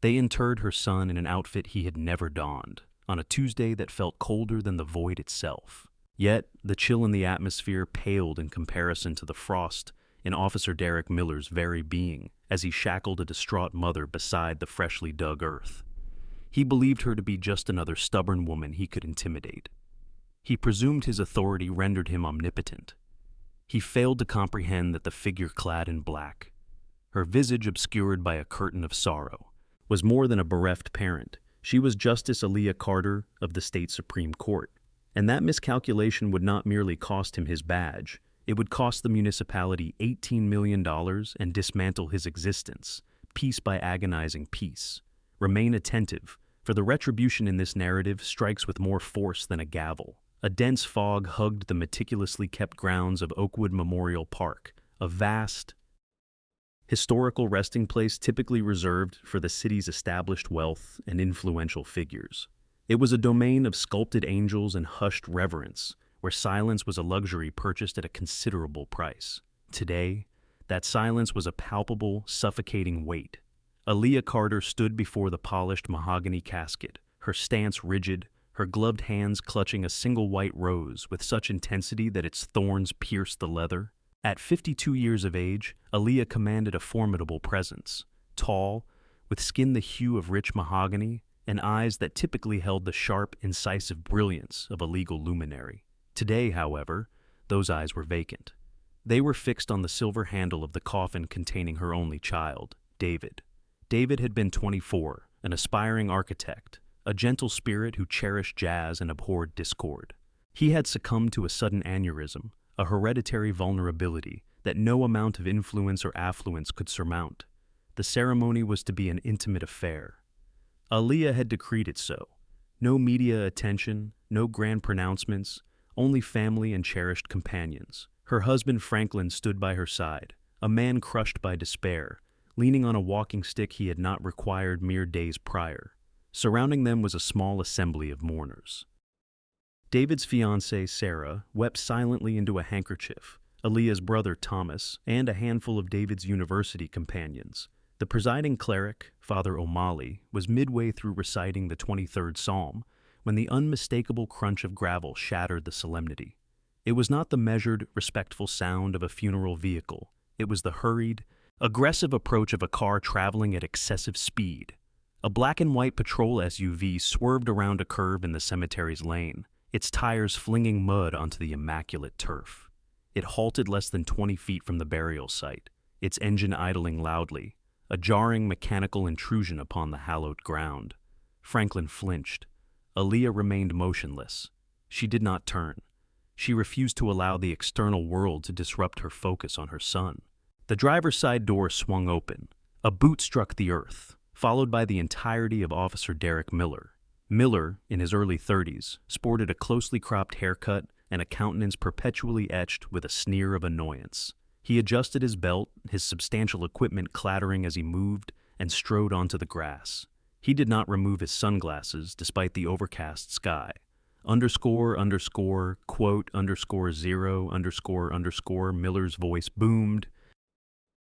They interred her son in an outfit he had never donned, on a Tuesday that felt colder than the void itself. Yet, the chill in the atmosphere paled in comparison to the frost in Officer Derek Miller's very being as he shackled a distraught mother beside the freshly dug earth. He believed her to be just another stubborn woman he could intimidate. He presumed his authority rendered him omnipotent. He failed to comprehend that the figure clad in black, her visage obscured by a curtain of sorrow, was more than a bereft parent. She was Justice Aaliyah Carter of the state Supreme Court. And that miscalculation would not merely cost him his badge, it would cost the municipality $18 million and dismantle his existence, piece by agonizing piece. Remain attentive, for the retribution in this narrative strikes with more force than a gavel. A dense fog hugged the meticulously kept grounds of Oakwood Memorial Park, a vast, historical resting place typically reserved for the city's established wealth and influential figures. It was a domain of sculpted angels and hushed reverence, where silence was a luxury purchased at a considerable price. Today, that silence was a palpable, suffocating weight. Aaliyah Carter stood before the polished mahogany casket, her stance rigid, her gloved hands clutching a single white rose with such intensity that its thorns pierced the leather. At 52 years of age, Aaliyah commanded a formidable presence, tall, with skin the hue of rich mahogany, and eyes that typically held the sharp, incisive brilliance of a legal luminary. Today, however, those eyes were vacant. They were fixed on the silver handle of the coffin containing her only child, David. David had been 24, an aspiring architect, a gentle spirit who cherished jazz and abhorred discord. He had succumbed to a sudden aneurysm, a hereditary vulnerability that no amount of influence or affluence could surmount. The ceremony was to be an intimate affair. Aaliyah had decreed it so. No media attention, no grand pronouncements, only family and cherished companions. Her husband Franklin stood by her side, a man crushed by despair, leaning on a walking stick he had not required mere days prior. Surrounding them was a small assembly of mourners. David's fiancée, Sarah, wept silently into a handkerchief, Aaliyah's brother Thomas, and a handful of David's university companions. The presiding cleric, Father O'Malley, was midway through reciting the 23rd Psalm when the unmistakable crunch of gravel shattered the solemnity. It was not the measured, respectful sound of a funeral vehicle. It was the hurried, aggressive approach of a car traveling at excessive speed. A black and white patrol SUV swerved around a curve in the cemetery's lane, its tires flinging mud onto the immaculate turf. It halted less than 20 feet from the burial site, its engine idling loudly, a jarring mechanical intrusion upon the hallowed ground. Franklin flinched. Aaliyah remained motionless. She did not turn. She refused to allow the external world to disrupt her focus on her son. The driver's side door swung open. A boot struck the earth, followed by the entirety of Officer Derek Miller. Miller, in his early 30s, sported a closely cropped haircut and a countenance perpetually etched with a sneer of annoyance. He adjusted his belt, his substantial equipment clattering as he moved, and strode onto the grass. He did not remove his sunglasses despite the overcast sky. Quote, _0, Miller's voice boomed,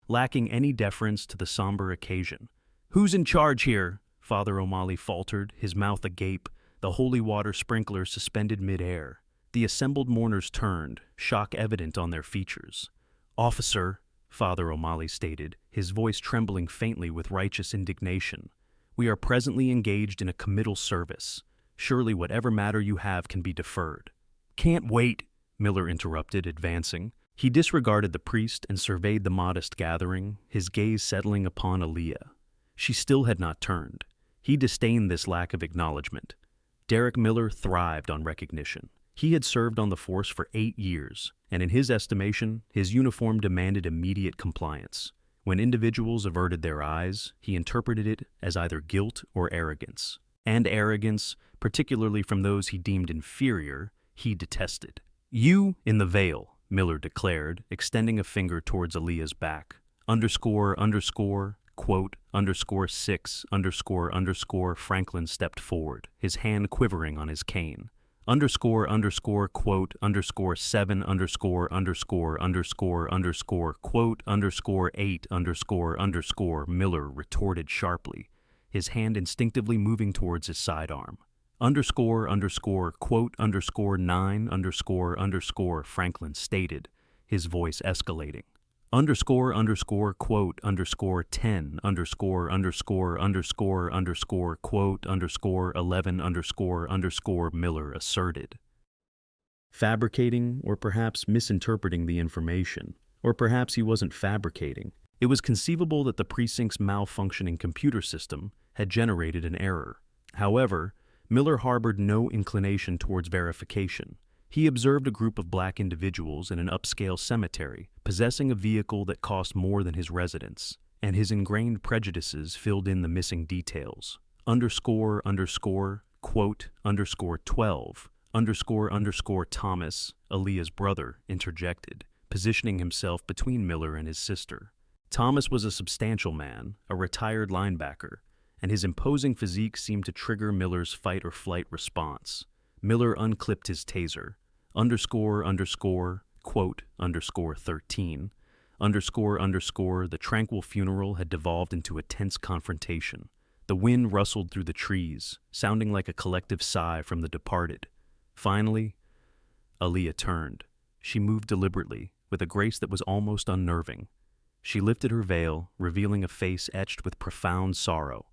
lacking any deference to the somber occasion. "Who's in charge here?" Father O'Malley faltered, his mouth agape, the holy water sprinkler suspended mid-air. The assembled mourners turned, shock evident on their features. "Officer," Father O'Malley stated, his voice trembling faintly with righteous indignation, "we are presently engaged in a committal service. Surely whatever matter you have can be deferred." "Can't wait," Miller interrupted, advancing. He disregarded the priest and surveyed the modest gathering, his gaze settling upon Aaliyah. She still had not turned. He disdained this lack of acknowledgement. Derek Miller thrived on recognition. He had served on the force for 8 years, and in his estimation, his uniform demanded immediate compliance. When individuals averted their eyes, he interpreted it as either guilt or arrogance. And arrogance, particularly from those he deemed inferior, he detested. "You in the veil," Miller declared, extending a finger towards Aaliyah's back. Quote, _6, Franklin stepped forward, his hand quivering on his cane. Quote, _7, quote, _8, Miller retorted sharply, his hand instinctively moving towards his sidearm. Quote, Franklin stated, his voice escalating. Quote, 10, quote, 11, Miller asserted. Fabricating, or perhaps misinterpreting the information. Or perhaps he wasn't fabricating. It was conceivable that the precinct's malfunctioning computer system had generated an error. However, Miller harbored no inclination towards verification. He observed a group of black individuals in an upscale cemetery, possessing a vehicle that cost more than his residence, and his ingrained prejudices filled in the missing details. Quote, 12, Thomas, Aaliyah's brother, interjected, positioning himself between Miller and his sister. Thomas was a substantial man, a retired linebacker, and his imposing physique seemed to trigger Miller's fight-or-flight response. Miller unclipped his taser. Quote, 13. The tranquil funeral had devolved into a tense confrontation. The wind rustled through the trees, sounding like a collective sigh from the departed. Finally, Aaliyah turned. She moved deliberately, with a grace that was almost unnerving. She lifted her veil, revealing a face etched with profound sorrow,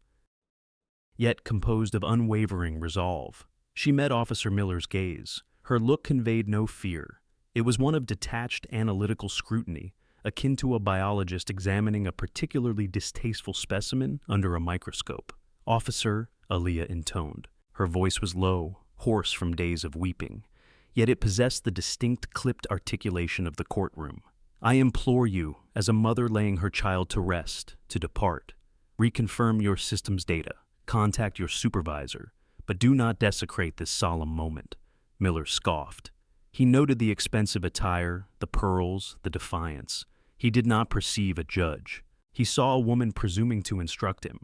yet composed of unwavering resolve. She met Officer Miller's gaze. Her look conveyed no fear. It was one of detached, analytical scrutiny, akin to a biologist examining a particularly distasteful specimen under a microscope. "Officer," Aaliyah intoned. Her voice was low, hoarse from days of weeping, yet it possessed the distinct, clipped articulation of the courtroom. "I implore you, as a mother laying her child to rest, to depart. Reconfirm your system's data. Contact your supervisor, but do not desecrate this solemn moment." Miller scoffed. He noted the expensive attire, the pearls, the defiance. He did not perceive a judge. He saw a woman presuming to instruct him.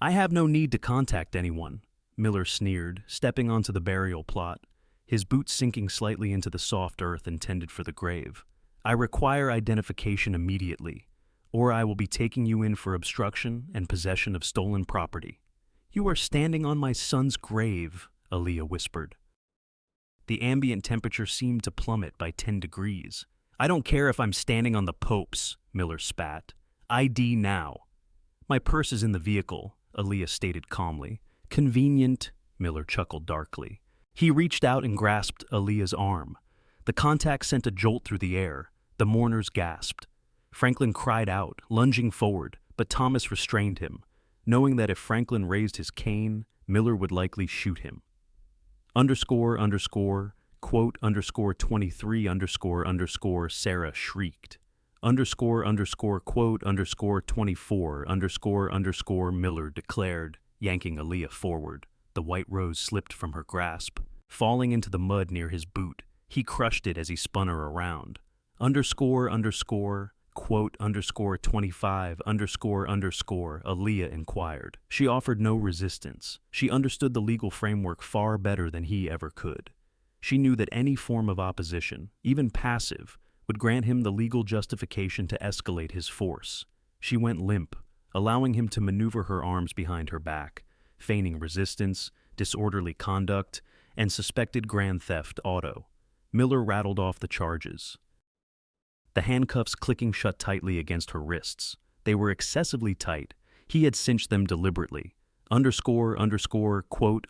"I have no need to contact anyone," Miller sneered, stepping onto the burial plot, his boots sinking slightly into the soft earth intended for the grave. "I require identification immediately, or I will be taking you in for obstruction and possession of stolen property." "You are standing on my son's grave," Aaliyah whispered. The ambient temperature seemed to plummet by 10 degrees. "I don't care if I'm standing on the Pope's," Miller spat. "ID now." "My purse is in the vehicle," Aaliyah stated calmly. "Convenient," Miller chuckled darkly. He reached out and grasped Aaliyah's arm. The contact sent a jolt through the air. The mourners gasped. Franklin cried out, lunging forward, but Thomas restrained him, knowing that if Franklin raised his cane, Miller would likely shoot him. Quote, 23, Sarah shrieked. Quote, 24, Miller declared, yanking Aaliyah forward. The white rose slipped from her grasp, falling into the mud near his boot. He crushed it as he spun her around. Quote, 25, Aaliyah inquired. She offered no resistance. She understood the legal framework far better than he ever could. She knew that any form of opposition, even passive, would grant him the legal justification to escalate his force. She went limp, allowing him to maneuver her arms behind her back, feigning resistance, disorderly conduct, and suspected grand theft auto. Miller rattled off the charges, the handcuffs clicking shut tightly against her wrists. They were excessively tight. He had cinched them deliberately. Quote,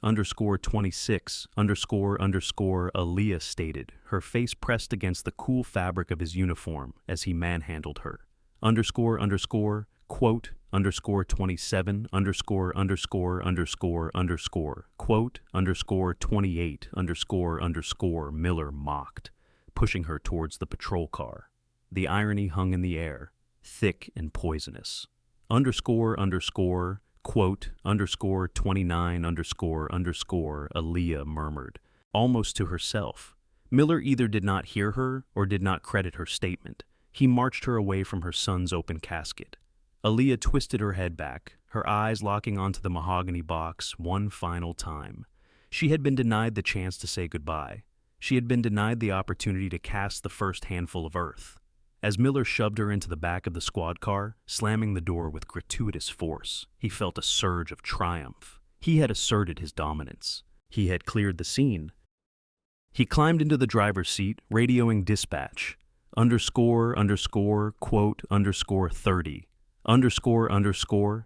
26, Aaliyah stated, her face pressed against the cool fabric of his uniform as he manhandled her. Quote, 27, quote, 28, Miller mocked, pushing her towards the patrol car. The irony hung in the air, thick and poisonous. Quote, 29, Aaliyah murmured, almost to herself. Miller either did not hear her or did not credit her statement. He marched her away from her son's open casket. Aaliyah twisted her head back, her eyes locking onto the mahogany box one final time. She had been denied the chance to say goodbye. She had been denied the opportunity to cast the first handful of earth. As Miller shoved her into the back of the squad car, slamming the door with gratuitous force, he felt a surge of triumph. He had asserted his dominance. He had cleared the scene. He climbed into the driver's seat, radioing dispatch. Quote, 30.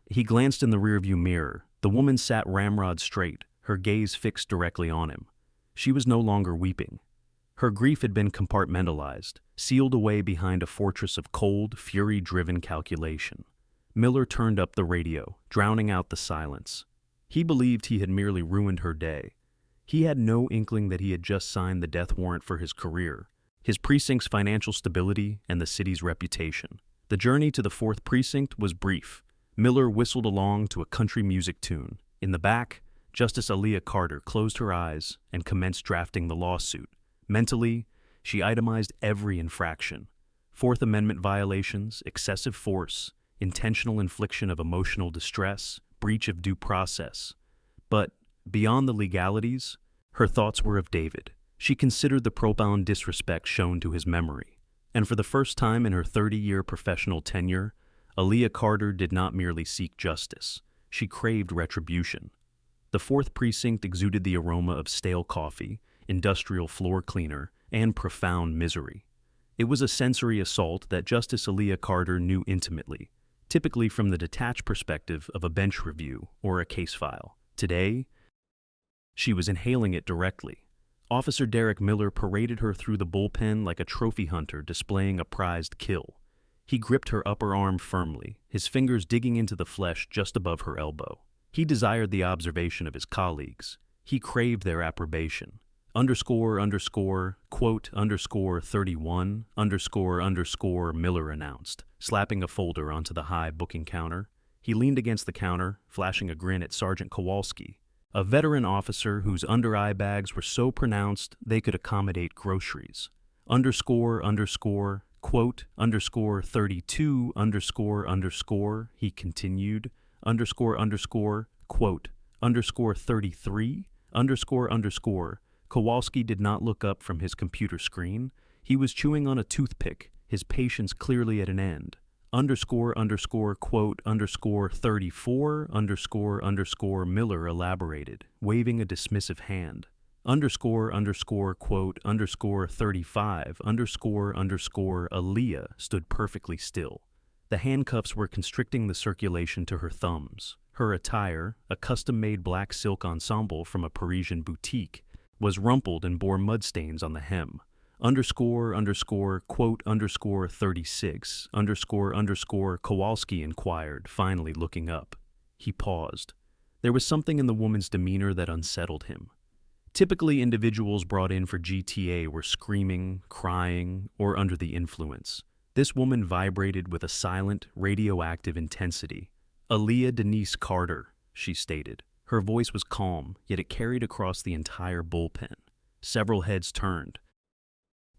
He glanced in the rearview mirror. The woman sat ramrod straight, her gaze fixed directly on him. She was no longer weeping. Her grief had been compartmentalized, sealed away behind a fortress of cold, fury-driven calculation. Miller turned up the radio, drowning out the silence. He believed he had merely ruined her day. He had no inkling that he had just signed the death warrant for his career, his precinct's financial stability, and the city's reputation. The journey to the 4th Precinct was brief. Miller whistled along to a country music tune. In the back, Justice Aaliyah Carter closed her eyes and commenced drafting the lawsuit. Mentally, she itemized every infraction: Fourth Amendment violations, excessive force, intentional infliction of emotional distress, breach of due process. But beyond the legalities, her thoughts were of David. She considered the profound disrespect shown to his memory. And for the first time in her 30-year professional tenure, Aaliyah Carter did not merely seek justice. She craved retribution. The 4th Precinct exuded the aroma of stale coffee, industrial floor cleaner, and profound misery. It was a sensory assault that Justice Aaliyah Carter knew intimately, typically from the detached perspective of a bench review or a case file. Today, she was inhaling it directly. Officer Derek Miller paraded her through the bullpen like a trophy hunter displaying a prized kill. He gripped her upper arm firmly, his fingers digging into the flesh just above her elbow. He desired the observation of his colleagues. He craved their approbation. Quote, 31, Miller announced, slapping a folder onto the high booking counter. He leaned against the counter, flashing a grin at Sergeant Kowalski, a veteran officer whose under-eye bags were so pronounced they could accommodate groceries. Quote, 32, he continued, quote, 33, Kowalski did not look up from his computer screen. He was chewing on a toothpick, his patience clearly at an end. Quote, 34, Miller elaborated, waving a dismissive hand. Quote, 35, Aaliyah stood perfectly still. The handcuffs were constricting the circulation to her thumbs. Her attire, a custom-made black silk ensemble from a Parisian boutique, was rumpled and bore mud stains on the hem. Quote, 36, Kowalski inquired, finally looking up. He paused. There was something in the woman's demeanor that unsettled him. Typically, individuals brought in for GTA were screaming, crying, or under the influence. This woman vibrated with a silent, radioactive intensity. Aaliyah Denise Carter, she stated. Her voice was calm, yet it carried across the entire bullpen. Several heads turned.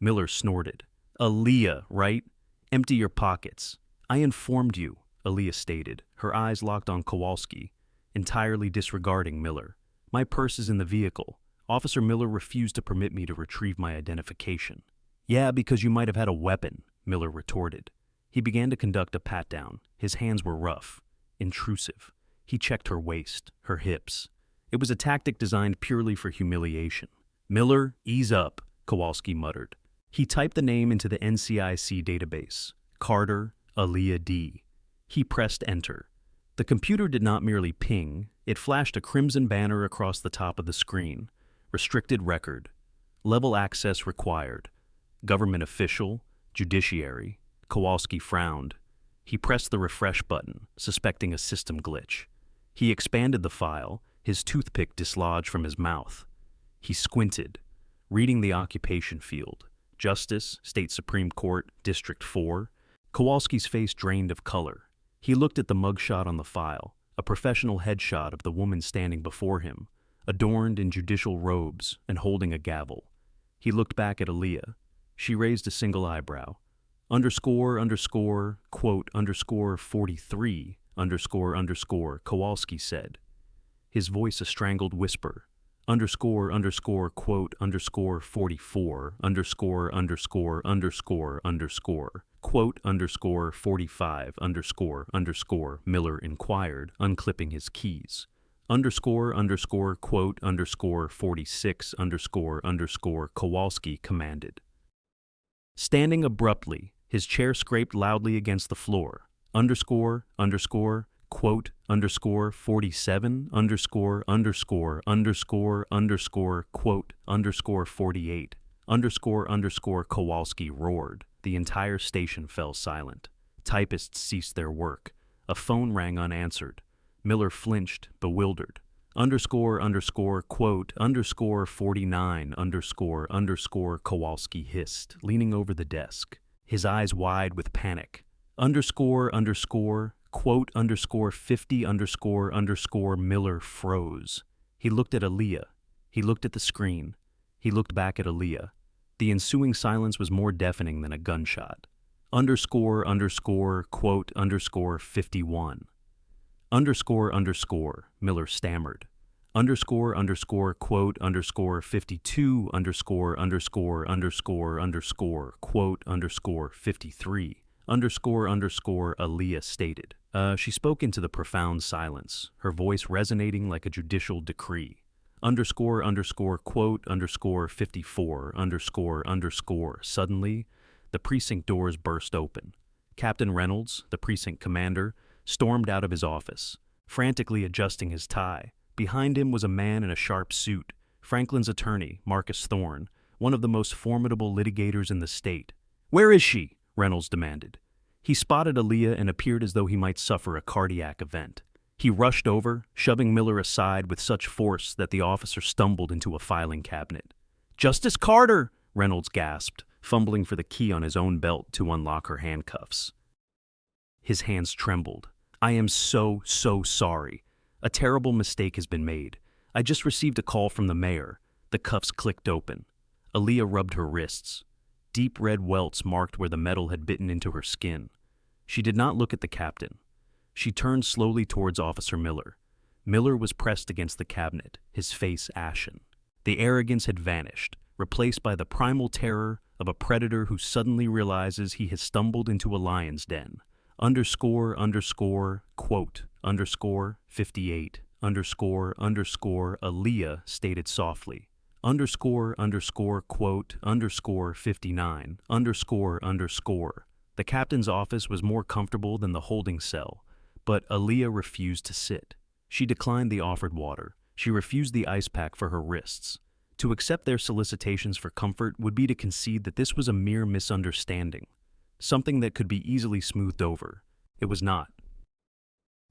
Miller snorted. Aaliyah, right? Empty your pockets. I informed you, Aaliyah stated, her eyes locked on Kowalski, entirely disregarding Miller. My purse is in the vehicle. Officer Miller refused to permit me to retrieve my identification. Yeah, because you might have had a weapon, Miller retorted. He began to conduct a pat-down. His hands were rough, intrusive. He checked her waist, her hips. It was a tactic designed purely for humiliation. Miller, ease up, Kowalski muttered. He typed the name into the NCIC database, Carter, Aaliyah D. He pressed enter. The computer did not merely ping, it flashed a crimson banner across the top of the screen. Restricted record. Level access required. Government official, judiciary. Kowalski frowned. He pressed the refresh button, suspecting a system glitch. He expanded the file, his toothpick dislodged from his mouth. He squinted, reading the occupation field. Justice, State Supreme Court, District 4. Kowalski's face drained of color. He looked at the mugshot on the file, a professional headshot of the woman standing before him, adorned in judicial robes and holding a gavel. He looked back at Aaliyah. She raised a single eyebrow. Quote, 43, Kowalski said. His voice a strangled whisper. Quote, 44, quote_45__, Miller inquired, unclipping his keys. __quote_46__, Kowalski commanded. Standing abruptly, his chair scraped loudly against the floor. __47___quote__48__, Kowalski roared. The entire station fell silent. Typists ceased their work. A phone rang unanswered. Miller flinched, bewildered. __quote_49__, Kowalski hissed, leaning over the desk, his eyes wide with panic. __quote_50__, Miller froze. He looked at Aaliyah. He looked at the screen. He looked back at Aaliyah. The ensuing silence was more deafening than a gunshot. __quote_51. Miller stammered. __quote_52__, quote_53. Aaliyah stated. She spoke into the profound silence, her voice resonating like a judicial decree. __quote_54_, suddenly, the precinct doors burst open. Captain Reynolds, the precinct commander, stormed out of his office, frantically adjusting his tie. Behind him was a man in a sharp suit, Franklin's attorney, Marcus Thorne, one of the most formidable litigators in the state. "Where is she?" Reynolds demanded. He spotted Aaliyah and appeared as though he might suffer a cardiac event. He rushed over, shoving Miller aside with such force that the officer stumbled into a filing cabinet. "Justice Carter!" Reynolds gasped, fumbling for the key on his own belt to unlock her handcuffs. His hands trembled. "I am so sorry. A terrible mistake has been made. I just received a call from the mayor." The cuffs clicked open. Aaliyah rubbed her wrists. Deep red welts marked where the metal had bitten into her skin. She did not look at the captain. She turned slowly towards Officer Miller. Miller was pressed against the cabinet, his face ashen. The arrogance had vanished, replaced by the primal terror of a predator who suddenly realizes he has stumbled into a lion's den. __quote_58_, Aaliyah stated softly. __quote_59_. The captain's office was more comfortable than the holding cell, but Aaliyah refused to sit. She declined the offered water. She refused the ice pack for her wrists. To accept their solicitations for comfort would be to concede that this was a mere misunderstanding, something that could be easily smoothed over. It was not.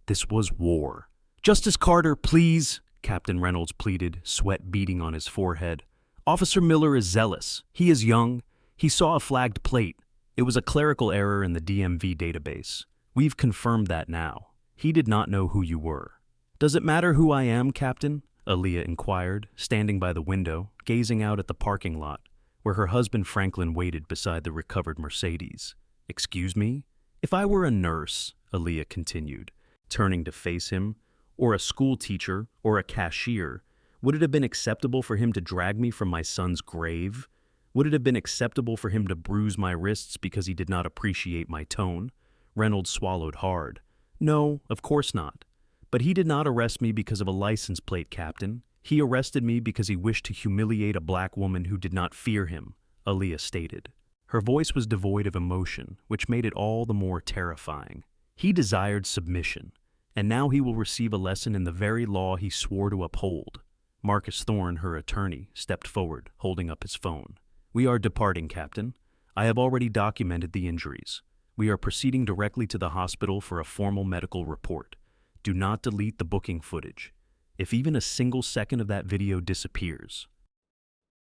This was war. "Justice Carter, please," Captain Reynolds pleaded, sweat beading on his forehead. "Officer Miller is zealous. He is young. He saw a flagged plate. It was a clerical error in the DMV database. We've confirmed that now. He did not know who you were." "Does it matter who I am, Captain?" Aaliyah inquired, standing by the window, gazing out at the parking lot, where her husband Franklin waited beside the recovered Mercedes. "Excuse me? If I were a nurse," Aaliyah continued, turning to face him, "or a school teacher, or a cashier, would it have been acceptable for him to drag me from my son's grave? Would it have been acceptable for him to bruise my wrists because he did not appreciate my tone?" Reynolds swallowed hard. "No, of course not. But he did not arrest me because of a license plate, Captain. He arrested me because he wished to humiliate a black woman who did not fear him," Aaliyah stated. Her voice was devoid of emotion, which made it all the more terrifying. "He desired submission, and now he will receive a lesson in the very law he swore to uphold." Marcus Thorne, her attorney, stepped forward, holding up his phone. "We are departing, Captain. I have already documented the injuries. We are proceeding directly to the hospital for a formal medical report. Do not delete the booking footage. If even a single second of that video disappears,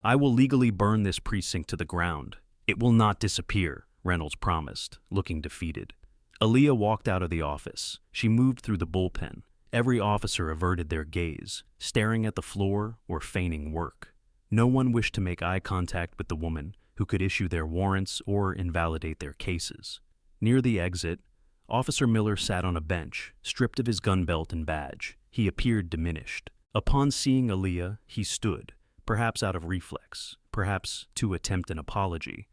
I will legally burn this precinct to the ground." "It will not disappear," Reynolds promised, looking defeated. Aaliyah walked out of the office. She moved through the bullpen. Every officer averted their gaze, staring at the floor or feigning work. No one wished to make eye contact with the woman who could issue their warrants or invalidate their cases. Near the exit, Officer Miller sat on a bench, stripped of his gun belt and badge. He appeared diminished. Upon seeing Aaliyah, he stood, perhaps out of reflex, perhaps to attempt an apology.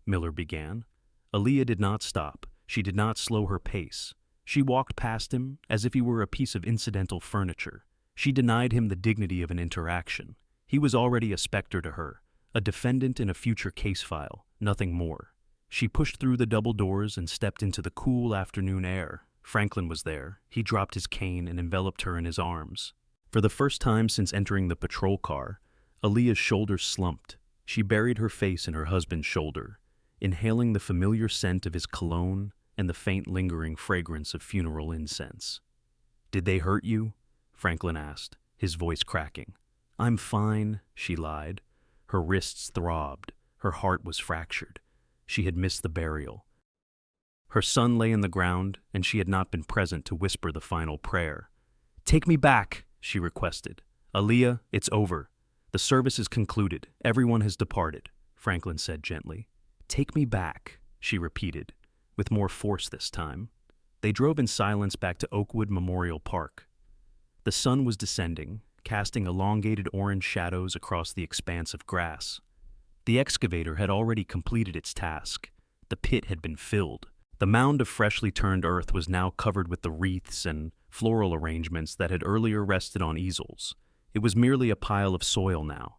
Miller began. Aaliyah did not stop. She did not slow her pace. She walked past him as if he were a piece of incidental furniture. She denied him the dignity of an interaction. He was already a specter to her, a defendant in a future case file, nothing more. She pushed through the double doors and stepped into the cool afternoon air. Franklin was there. He dropped his cane and enveloped her in his arms. For the first time since entering the patrol car, Aaliyah's shoulders slumped. She buried her face in her husband's shoulder, inhaling the familiar scent of his cologne and the faint lingering fragrance of funeral incense. "Did they hurt you?" Franklin asked, his voice cracking. "I'm fine," she lied. Her wrists throbbed. Her heart was fractured. She had missed the burial. Her son lay in the ground, and she had not been present to whisper the final prayer. "Take me back," she requested. "Aaliyah, it's over. The service is concluded. Everyone has departed," Franklin said gently. "Take me back," she repeated, with more force this time. They drove in silence back to Oakwood Memorial Park. The sun was descending, casting elongated orange shadows across the expanse of grass. The excavator had already completed its task. The pit had been filled. The mound of freshly turned earth was now covered with the wreaths and floral arrangements that had earlier rested on easels. It was merely a pile of soil now.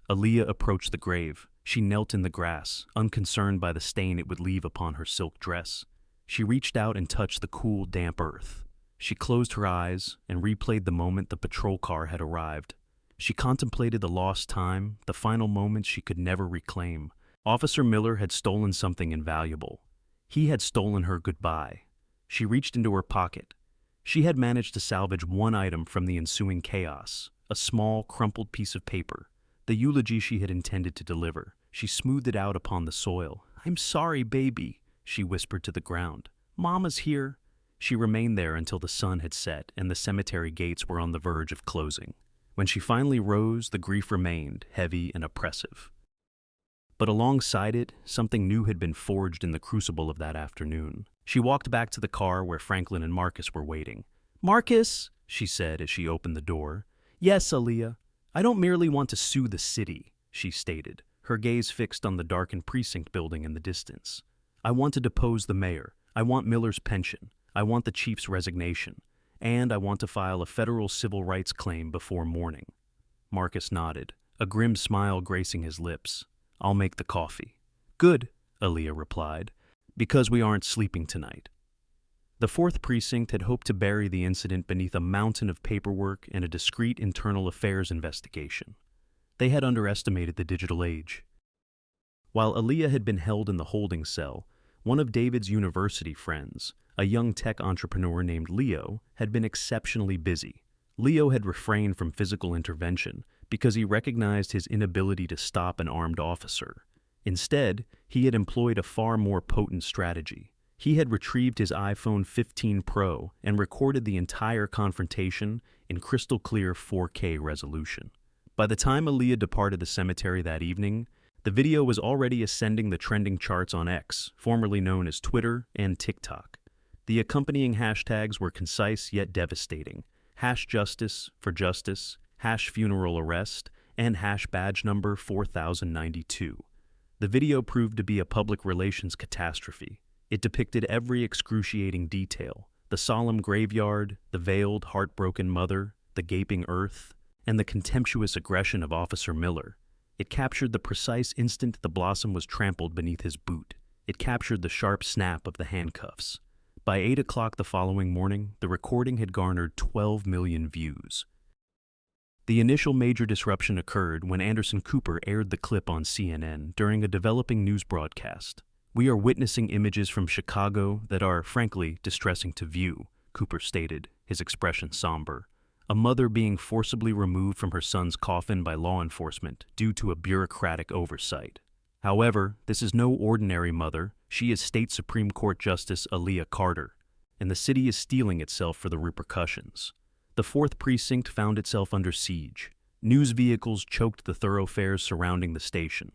Aaliyah approached the grave. She knelt in the grass, unconcerned by the stain it would leave upon her silk dress. She reached out and touched the cool, damp earth. She closed her eyes and replayed the moment the patrol car had arrived. She contemplated the lost time, the final moments she could never reclaim. Officer Miller had stolen something invaluable. He had stolen her goodbye. She reached into her pocket. She had managed to salvage one item from the ensuing chaos, a small, crumpled piece of paper, the eulogy she had intended to deliver. She smoothed it out upon the soil. "I'm sorry, baby," she whispered to the ground. "Mama's here." She remained there until the sun had set and the cemetery gates were on the verge of closing. When she finally rose, the grief remained, heavy and oppressive. But alongside it, something new had been forged in the crucible of that afternoon. She walked back to the car where Franklin and Marcus were waiting. "Marcus," she said as she opened the door. "Yes, Aaliyah. I don't merely want to sue the city," she stated, her gaze fixed on the darkened precinct building in the distance. "I want to depose the mayor. I want Miller's pension. I want the chief's resignation. And I want to file a federal civil rights claim before morning." Marcus nodded, a grim smile gracing his lips. "I'll make the coffee." "Good," Aaliyah replied, "because we aren't sleeping tonight." The 4th Precinct had hoped to bury the incident beneath a mountain of paperwork and a discreet internal affairs investigation. They had underestimated the digital age. While Aaliyah had been held in the holding cell, one of David's university friends, a young tech entrepreneur named Leo, had been exceptionally busy. Leo had refrained from physical intervention because he recognized his inability to stop an armed officer. Instead, he had employed a far more potent strategy. He had retrieved his iPhone 15 Pro and recorded the entire confrontation in crystal-clear 4K resolution. By the time Aaliyah departed the cemetery that evening, the video was already ascending the trending charts on X, formerly known as Twitter and TikTok. The accompanying hashtags were concise yet devastating: #justice for justice, #funeral arrest, and #badge number 4092. The video proved to be a public relations catastrophe. It depicted every excruciating detail: the solemn graveyard, the veiled, heartbroken mother, the gaping earth, and the contemptuous aggression of Officer Miller. It captured the precise instant the blossom was trampled beneath his boot. It captured the sharp snap of the handcuffs. By 8 o'clock the following morning, the recording had garnered 12 million views. The initial major disruption occurred when Anderson Cooper aired the clip on CNN during a developing news broadcast. "We are witnessing images from Chicago that are, frankly, distressing to view," Cooper stated, his expression somber. A mother being forcibly removed from her son's coffin by law enforcement due to a bureaucratic oversight. However, this is no ordinary mother. She is State Supreme Court Justice Aaliyah Carter, and the city is steeling itself for the repercussions. The 4th Precinct found itself under siege. News vehicles choked the thoroughfares surrounding the station.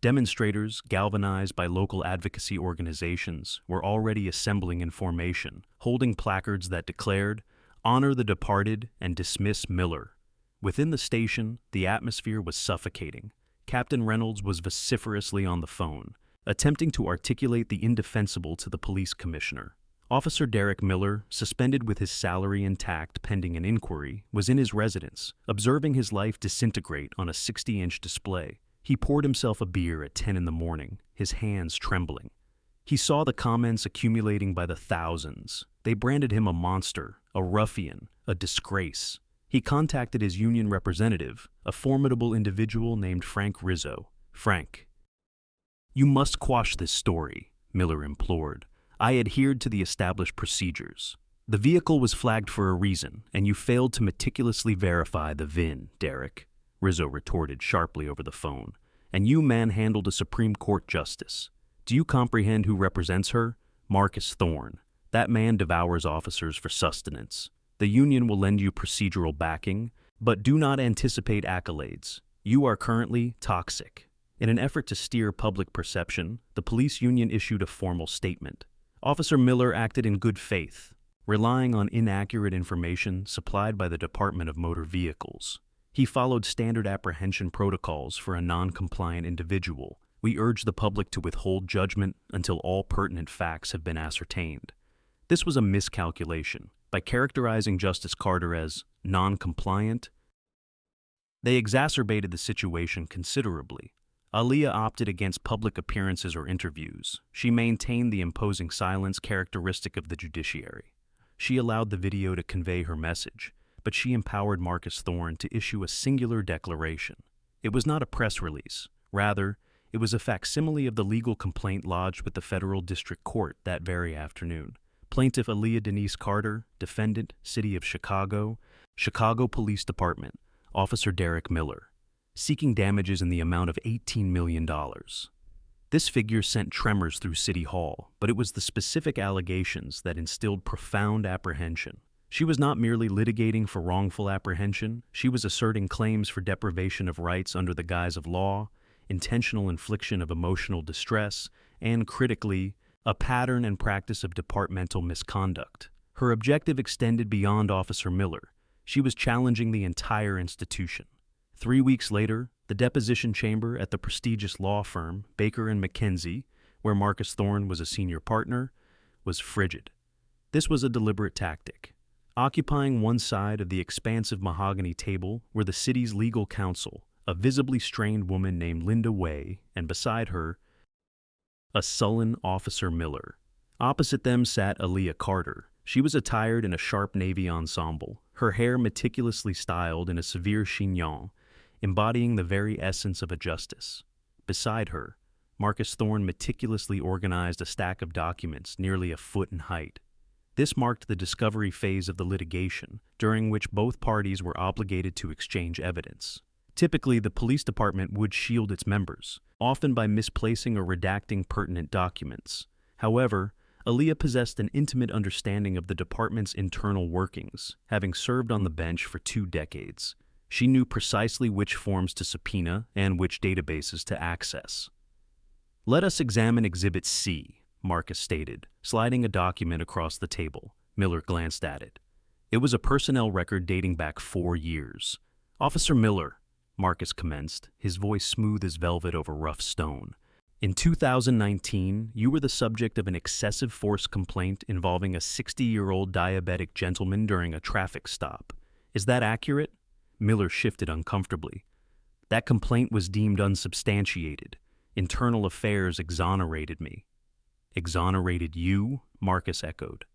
Demonstrators, galvanized by local advocacy organizations, were already assembling in formation, holding placards that declared, "Honor the departed and dismiss Miller." Within the station, the atmosphere was suffocating. Captain Reynolds was vociferously on the phone. attempting to articulate the indefensible to the police commissioner. Officer Derek Miller, suspended with his salary intact pending an inquiry, was in his residence, observing his life disintegrate on a 60-inch display. He poured himself a beer at 10 in the morning, his hands trembling. He saw the comments accumulating by the thousands. They branded him a monster, a ruffian, a disgrace. He contacted his union representative, a formidable individual named Frank Rizzo. "Frank, you must quash this story," Miller implored. "I adhered to the established procedures. The vehicle was flagged for a reason, and you failed to meticulously verify the VIN, Derek," Rizzo retorted sharply over the phone. "And you manhandled a Supreme Court justice. Do you comprehend who represents her? Marcus Thorne. That man devours officers for sustenance. The union will lend you procedural backing, but do not anticipate accolades. You are currently toxic." In an effort to steer public perception, the police union issued a formal statement. Officer Miller acted in good faith, relying on inaccurate information supplied by the Department of Motor Vehicles. He followed standard apprehension protocols for a non-compliant individual. "We urge the public to withhold judgment until all pertinent facts have been ascertained." This was a miscalculation. By characterizing Justice Carter as non-compliant, they exacerbated the situation considerably. Aaliyah opted against public appearances or interviews. She maintained the imposing silence characteristic of the judiciary. She allowed the video to convey her message, but she empowered Marcus Thorne to issue a singular declaration. It was not a press release. Rather, it was a facsimile of the legal complaint lodged with the federal district court that very afternoon. Plaintiff Aaliyah Denise Carter, defendant, City of Chicago, Chicago Police Department, Officer Derek Miller, seeking damages in the amount of $18 million. This figure sent tremors through City Hall, but it was the specific allegations that instilled profound apprehension. She was not merely litigating for wrongful apprehension, she was asserting claims for deprivation of rights under the guise of law, intentional infliction of emotional distress, and, critically, a pattern and practice of departmental misconduct. Her objective extended beyond Officer Miller. She was challenging the entire institution. 3 weeks later, the deposition chamber at the prestigious law firm Baker & McKenzie, where Marcus Thorne was a senior partner, was frigid. This was a deliberate tactic. Occupying one side of the expansive mahogany table were the city's legal counsel, a visibly strained woman named Linda Way, and beside her, a sullen Officer Miller. Opposite them sat Aaliyah Carter. She was attired in a sharp navy ensemble, her hair meticulously styled in a severe chignon, embodying the very essence of a justice. Beside her, Marcus Thorne meticulously organized a stack of documents nearly a foot in height. This marked the discovery phase of the litigation, during which both parties were obligated to exchange evidence. Typically, the police department would shield its members, often by misplacing or redacting pertinent documents. However, Aaliyah possessed an intimate understanding of the department's internal workings, having served on the bench for 2 decades. She knew precisely which forms to subpoena and which databases to access. "Let us examine Exhibit C," Marcus stated, sliding a document across the table. Miller glanced at it. It was a personnel record dating back 4 years. "Officer Miller," Marcus commenced, his voice smooth as velvet over rough stone. "In 2019, you were the subject of an excessive force complaint involving a 60-year-old diabetic gentleman during a traffic stop. Is that accurate?" Miller shifted uncomfortably. "That complaint was deemed unsubstantiated. Internal Affairs exonerated me." "Exonerated you?" Marcus echoed.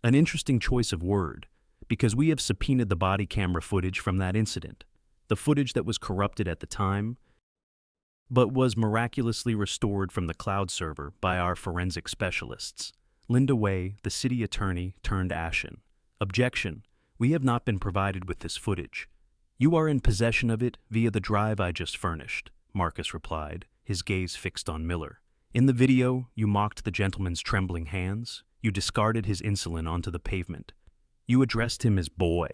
"An interesting choice of word, because we have subpoenaed the body camera footage from that incident. The footage that was corrupted at the time, but was miraculously restored from the cloud server by our forensic specialists." Linda Way, the city attorney, turned ashen. "Objection. We have not been provided with this footage." "You are in possession of it via the drive I just furnished," Marcus replied, his gaze fixed on Miller. "In the video, you mocked the gentleman's trembling hands. You discarded his insulin onto the pavement. You addressed him as boy."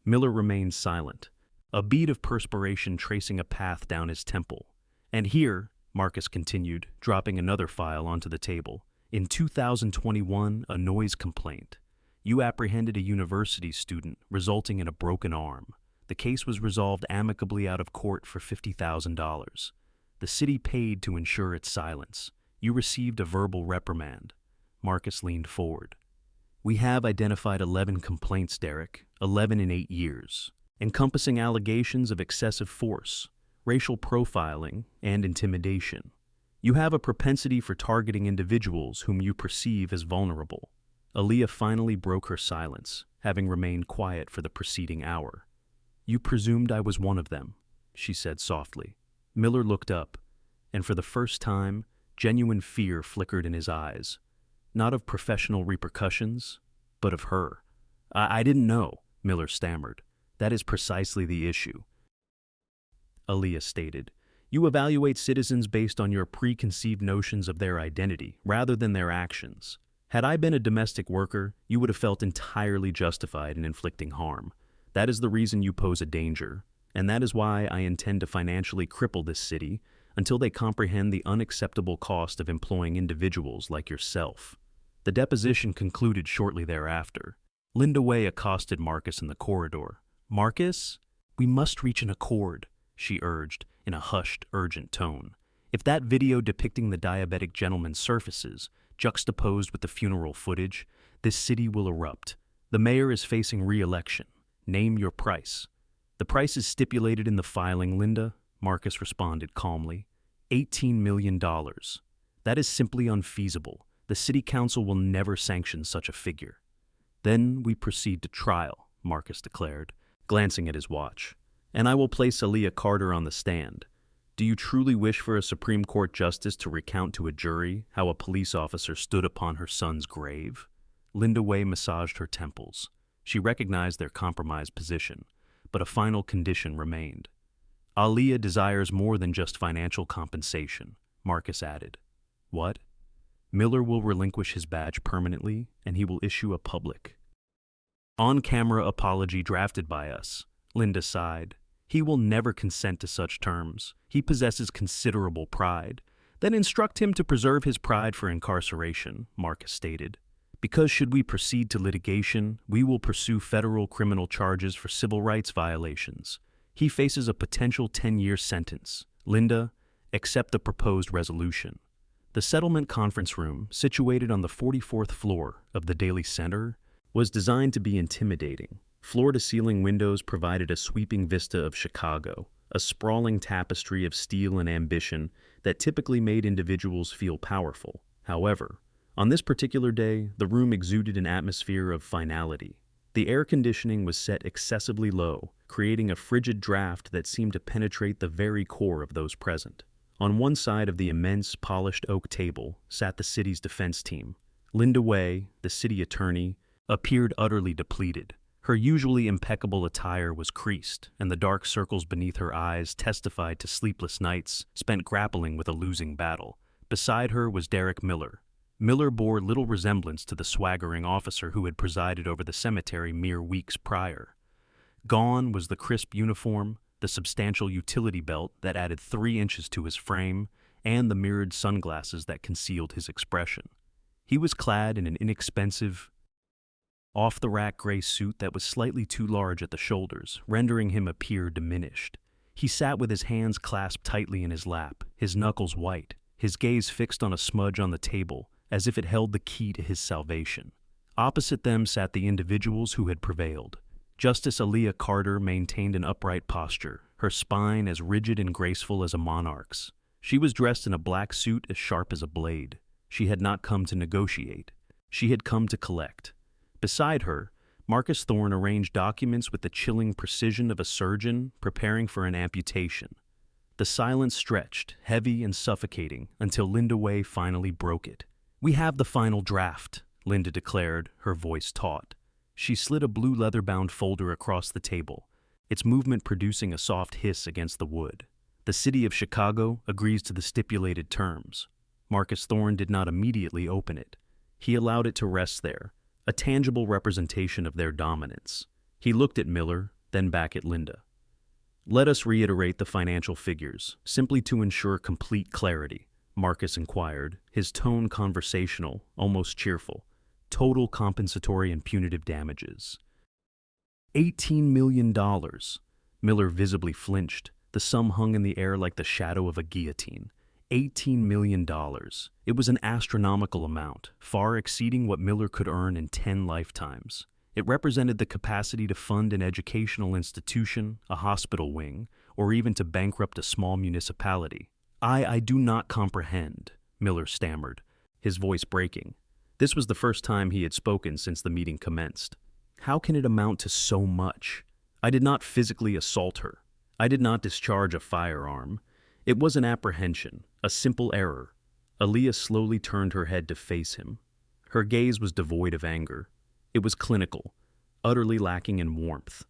Miller remained silent, a bead of perspiration tracing a path down his temple. "And here," Marcus continued, dropping another file onto the table, "in 2021, a noise complaint. You apprehended a university student, resulting in a broken arm. The case was resolved amicably out of court for $50,000. The city paid to ensure its silence. You received a verbal reprimand. Marcus leaned forward. We have identified 11 complaints, Derek, 11 in 8 years, encompassing allegations of excessive force, racial profiling, and intimidation. You have a propensity for targeting individuals whom you perceive as vulnerable. Aaliyah finally broke her silence, having remained quiet for the preceding hour. You presumed I was one of them, she said softly. Miller looked up, and for the first time, genuine fear flickered in his eyes. Not of professional repercussions, but of her. I didn't know, Miller stammered. That is precisely the issue. Aaliyah stated, you evaluate citizens based on your preconceived notions of their identity, rather than their actions. Had I been a domestic worker, you would have felt entirely justified in inflicting harm. That is the reason you pose a danger, and that is why I intend to financially cripple this city until they comprehend the unacceptable cost of employing individuals like yourself. The deposition concluded shortly thereafter. Linda Way accosted Marcus in the corridor. Marcus, we must reach an accord, she urged in a hushed, urgent tone. If that video depicting the diabetic gentleman surfaces, juxtaposed with the funeral footage, this city will erupt. The mayor is facing re-election. Name your price. The price is stipulated in the filing, Linda, Marcus responded calmly. $18 million. That is simply unfeasible. The city council will never sanction such a figure. Then we proceed to trial, Marcus declared, glancing at his watch. And I will place Aaliyah Carter on the stand. Do you truly wish for a Supreme Court justice to recount to a jury how a police officer stood upon her son's grave? Linda Way massaged her temples. She recognized their compromised position, but a final condition remained. Aaliyah desires more than just financial compensation, Marcus added. What? Miller will relinquish his badge permanently, and he will issue a public on-camera apology drafted by us, Linda sighed. He will never consent to such terms. He possesses considerable pride. Then instruct him to preserve his pride for incarceration, Marcus stated. Because should we proceed to litigation, we will pursue federal criminal charges for civil rights violations. He faces a potential 10-year sentence. Linda, accept the proposed resolution. The settlement conference room, situated on the 44th floor of the Daily Center, was designed to be intimidating. Floor-to-ceiling windows provided a sweeping vista of Chicago, a sprawling tapestry of steel and ambition that typically made individuals feel powerful. However, on this particular day, the room exuded an atmosphere of finality. The air conditioning was set excessively low, creating a frigid draft that seemed to penetrate the very core of those present. On one side of the immense, polished oak table sat the city's defense team. Linda Way, the city attorney, appeared utterly depleted. Her usually impeccable attire was creased, and the dark circles beneath her eyes testified to sleepless nights spent grappling with a losing battle. Beside her was Derek Miller. Miller bore little resemblance to the swaggering officer who had presided over the cemetery mere weeks prior. Gone was the crisp uniform, the substantial utility belt that added 3 inches to his frame, and the mirrored sunglasses that concealed his expression. He was clad in an inexpensive, off-the-rack gray suit that was slightly too large at the shoulders, rendering him appear diminished. He sat with his hands clasped tightly in his lap, his knuckles white, his gaze fixed on a smudge on the table, as if it held the key to his salvation. Opposite them sat the individuals who had prevailed. Justice Aaliyah Carter maintained an upright posture, her spine as rigid and graceful as a monarch's. She was dressed in a black suit as sharp as a blade. She had not come to negotiate. She had come to collect. Beside her, Marcus Thorne arranged documents with the chilling precision of a surgeon preparing for an amputation. The silence stretched, heavy and suffocating, until Linda Way finally broke it. "We have the final draft," Linda declared, her voice taut. She slid a blue leather-bound folder across the table, its movement producing a soft hiss against the wood. "The city of Chicago agrees to the stipulated terms." Marcus Thorne did not immediately open it. He allowed it to rest there, a tangible representation of their dominance. He looked at Miller, then back at Linda. "Let us reiterate the financial figures, simply to ensure complete clarity," Marcus inquired, his tone conversational, almost cheerful. "Total compensatory and punitive damages." $18 million. Miller visibly flinched. The sum hung in the air like the shadow of a guillotine. $18 million. It was an astronomical amount, far exceeding what Miller could earn in 10 lifetimes. It represented the capacity to fund an educational institution, a hospital wing, or even to bankrupt a small municipality. I do not comprehend, Miller stammered, his voice breaking. This was the first time he had spoken since the meeting commenced. How can it amount to so much? I did not physically assault her. I did not discharge a firearm. It was an apprehension, a simple error. Aaliyah slowly turned her head to face him. Her gaze was devoid of anger. It was clinical, utterly lacking in warmth.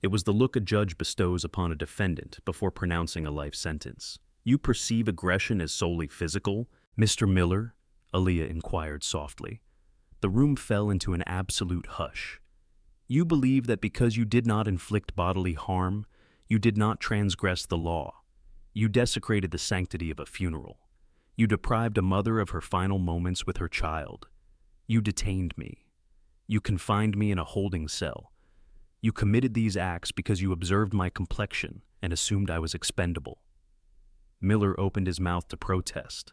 It was the look a judge bestows upon a defendant before pronouncing a life sentence. You perceive aggression as solely physical, Mr. Miller? Aaliyah inquired softly. The room fell into an absolute hush. You believe that because you did not inflict bodily harm, you did not transgress the law. You desecrated the sanctity of a funeral. You deprived a mother of her final moments with her child. You detained me. You confined me in a holding cell. You committed these acts because you observed my complexion and assumed I was expendable. Miller opened his mouth to protest,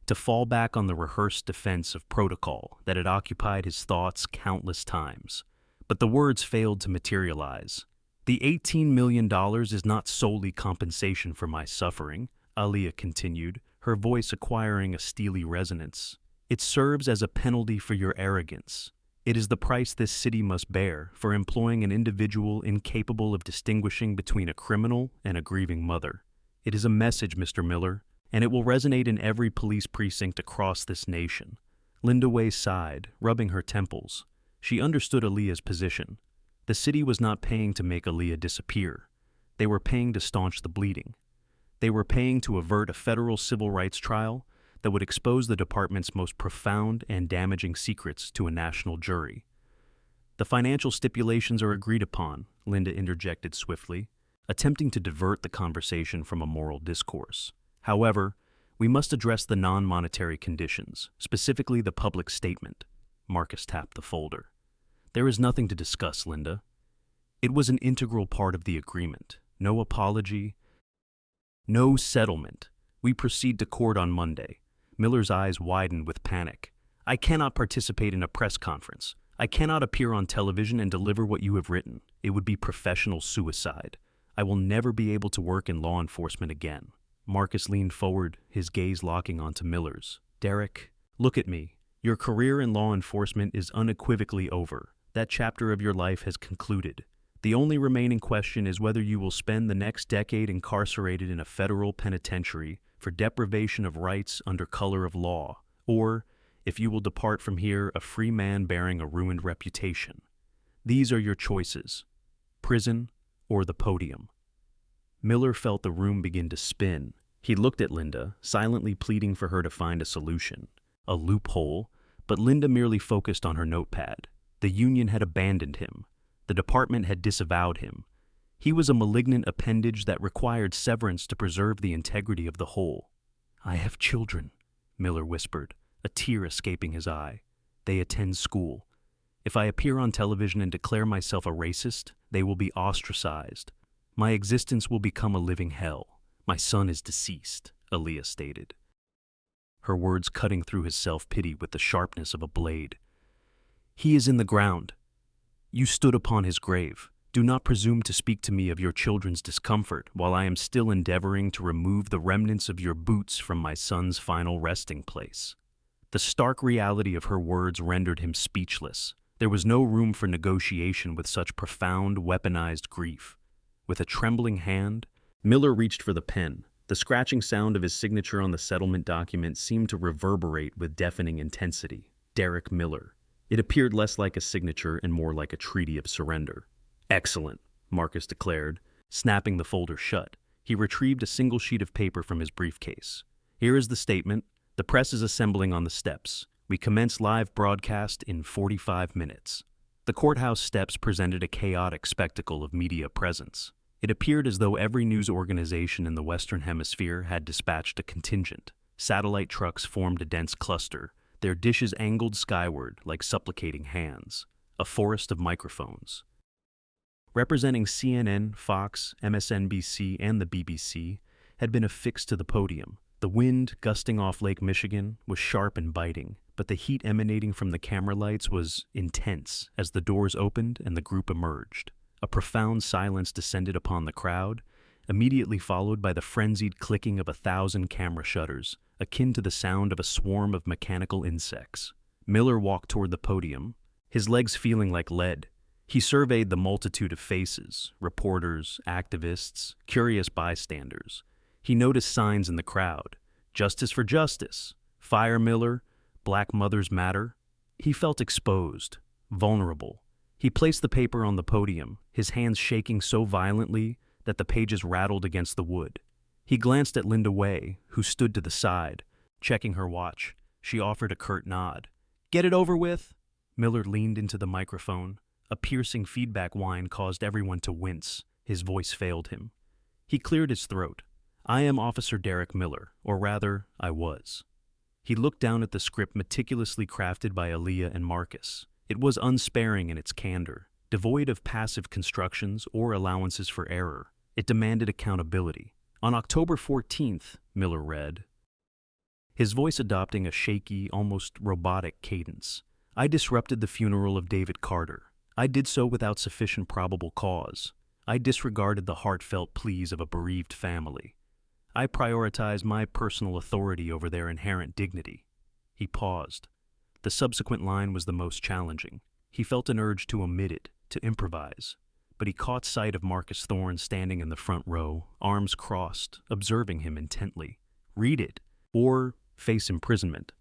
to fall back on the rehearsed defense of protocol that had occupied his thoughts countless times. But the words failed to materialize. The $18 million is not solely compensation for my suffering, Aaliyah continued, her voice acquiring a steely resonance. It serves as a penalty for your arrogance. It is the price this city must bear for employing an individual incapable of distinguishing between a criminal and a grieving mother. It is a message, Mr. Miller, and it will resonate in every police precinct across this nation. Linda Way sighed, rubbing her temples. She understood Aaliyah's position. The city was not paying to make Aaliyah disappear. They were paying to staunch the bleeding. They were paying to avert a federal civil rights trial that would expose the department's most profound and damaging secrets to a national jury. The financial stipulations are agreed upon, Linda interjected swiftly, attempting to divert the conversation from a moral discourse. However, we must address the non-monetary conditions, specifically the public statement. Marcus tapped the folder. There is nothing to discuss, Linda. It was an integral part of the agreement. No apology, no settlement. We proceed to court on Monday. Miller's eyes widened with panic. I cannot participate in a press conference. I cannot appear on television and deliver what you have written. It would be professional suicide. I will never be able to work in law enforcement again. Marcus leaned forward, his gaze locking onto Miller's. Derek, look at me. Your career in law enforcement is unequivocally over. That chapter of your life has concluded. The only remaining question is whether you will spend the next decade incarcerated in a federal penitentiary for deprivation of rights under color of law, or if you will depart from here a free man bearing a ruined reputation. These are your choices: prison or the podium. Miller felt the room begin to spin. He looked at Linda, silently pleading for her to find a solution, a loophole, but Linda merely focused on her notepad. The union had abandoned him. The department had disavowed him. He was a malignant appendage that required severance to preserve the integrity of the whole. I have children, Miller whispered, a tear escaping his eye. They attend school. If I appear on television and declare myself a racist, they will be ostracized. My existence will become a living hell. My son is deceased, Aaliyah stated, her words cutting through his self-pity with the sharpness of a blade. He is in the ground. You stood upon his grave. Do not presume to speak to me of your children's discomfort while I am still endeavoring to remove the remnants of your boots from my son's final resting place. The stark reality of her words rendered him speechless. There was no room for negotiation with such profound, weaponized grief. With a trembling hand, Miller reached for the pen. The scratching sound of his signature on the settlement document seemed to reverberate with deafening intensity. Derek Miller. It appeared less like a signature and more like a treaty of surrender. Excellent, Marcus declared, snapping the folder shut. He retrieved a single sheet of paper from his briefcase. Here is the statement. The press is assembling on the steps. We commence live broadcast in 45 minutes. The courthouse steps presented a chaotic spectacle of media presence. It appeared as though every news organization in the Western Hemisphere had dispatched a contingent. Satellite trucks formed a dense cluster, their dishes angled skyward like supplicating hands. A forest of microphones, representing CNN, Fox, MSNBC, and the BBC, had been affixed to the podium. The wind, gusting off Lake Michigan, was sharp and biting, but the heat emanating from the camera lights was intense as the doors opened and the group emerged. A profound silence descended upon the crowd, immediately followed by the frenzied clicking of 1,000 camera shutters, akin to the sound of a swarm of mechanical insects. Miller walked toward the podium, his legs feeling like lead. He surveyed the multitude of faces, reporters, activists, curious bystanders. He noticed signs in the crowd: "Justice for Justice," "Fire Miller," "Black Mothers Matter." He felt exposed, vulnerable. He placed the paper on the podium, his hands shaking so violently that the pages rattled against the wood. He glanced at Linda Way, who stood to the side, checking her watch. She offered a curt nod. "Get it over with?" Miller leaned into the microphone. A piercing feedback whine caused everyone to wince. His voice failed him. He cleared his throat. "I am Officer Derek Miller, or rather, I was." He looked down at the script meticulously crafted by Aaliyah and Marcus. It was unsparing in its candor, devoid of passive constructions or allowances for error. It demanded accountability. "On October 14th, Miller read, his voice adopting a shaky, almost robotic cadence, "I disrupted the funeral of David Carter. I did so without sufficient probable cause. I disregarded the heartfelt pleas of a bereaved family. I prioritized my personal authority over their inherent dignity." He paused. The subsequent line was the most challenging. He felt an urge to omit it, to improvise. But he caught sight of Marcus Thorne standing in the front row, arms crossed, observing him intently. "Read it, or face imprisonment."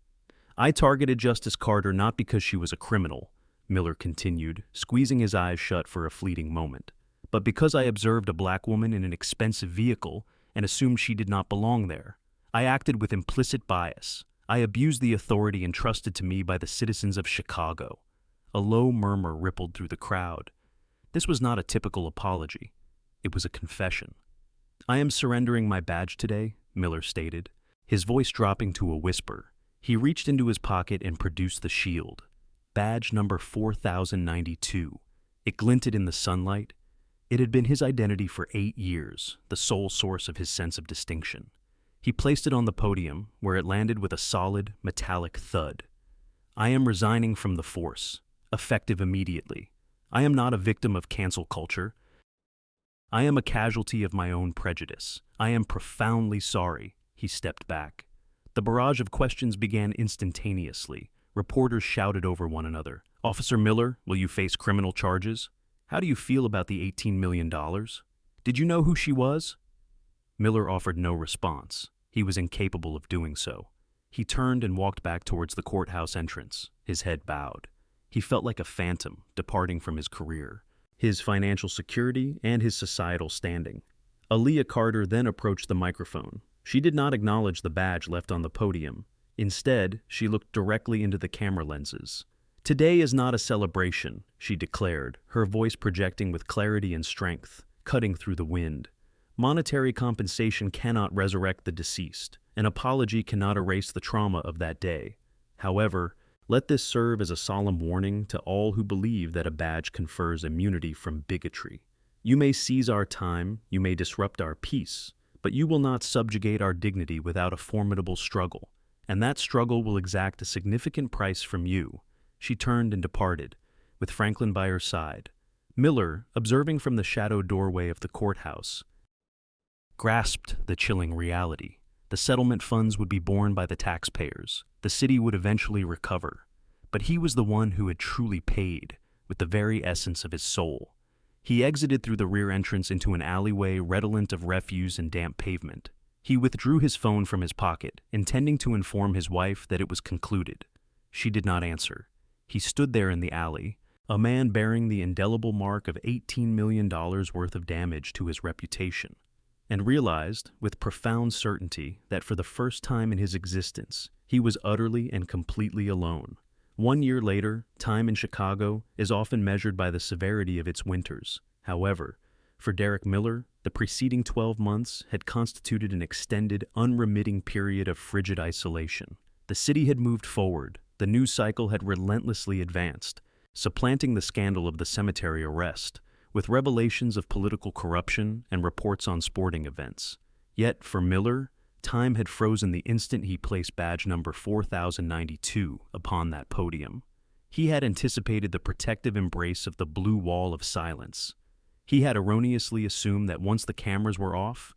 "I targeted Justice Carter not because she was a criminal," Miller continued, squeezing his eyes shut for a fleeting moment, "but because I observed a black woman in an expensive vehicle and assumed she did not belong there. I acted with implicit bias. I abused the authority entrusted to me by the citizens of Chicago." A low murmur rippled through the crowd. This was not a typical apology. It was a confession. "I am surrendering my badge today," Miller stated, his voice dropping to a whisper. He reached into his pocket and produced the shield. Badge number 4092. It glinted in the sunlight. It had been his identity for 8 years, the sole source of his sense of distinction. He placed it on the podium, where it landed with a solid, metallic thud. "I am resigning from the force, effective immediately. I am not a victim of cancel culture. I am a casualty of my own prejudice. I am profoundly sorry." He stepped back. The barrage of questions began instantaneously. Reporters shouted over one another. "Officer Miller, will you face criminal charges? How do you feel about the $18 million? Did you know who she was?" Miller offered no response. He was incapable of doing so. He turned and walked back towards the courthouse entrance, his head bowed. He felt like a phantom departing from his career, his financial security, and his societal standing. Aaliyah Carter then approached the microphone. She did not acknowledge the badge left on the podium. Instead, she looked directly into the camera lenses. "Today is not a celebration," she declared, her voice projecting with clarity and strength, cutting through the wind. "Monetary compensation cannot resurrect the deceased. An apology cannot erase the trauma of that day. However, let this serve as a solemn warning to all who believe that a badge confers immunity from bigotry. You may seize our time, you may disrupt our peace, but you will not subjugate our dignity without a formidable struggle, and that struggle will exact a significant price from you." She turned and departed, with Franklin by her side. Miller, observing from the shadowed doorway of the courthouse, grasped the chilling reality. The settlement funds would be borne by the taxpayers. The city would eventually recover. But he was the one who had truly paid, with the very essence of his soul. He exited through the rear entrance into an alleyway redolent of refuse and damp pavement. He withdrew his phone from his pocket, intending to inform his wife that it was concluded. She did not answer. He stood there in the alley, a man bearing the indelible mark of $18 million worth of damage to his reputation, and realized, with profound certainty, that for the first time in his existence, he was utterly and completely alone. 1 year later, time in Chicago is often measured by the severity of its winters. However, for Derek Miller, the preceding 12 months had constituted an extended, unremitting period of frigid isolation. The city had moved forward. The news cycle had relentlessly advanced, supplanting the scandal of the cemetery arrest, with revelations of political corruption and reports on sporting events. Yet, for Miller, time had frozen the instant he placed badge number 4092 upon that podium. He had anticipated the protective embrace of the blue wall of silence. He had erroneously assumed that once the cameras were off,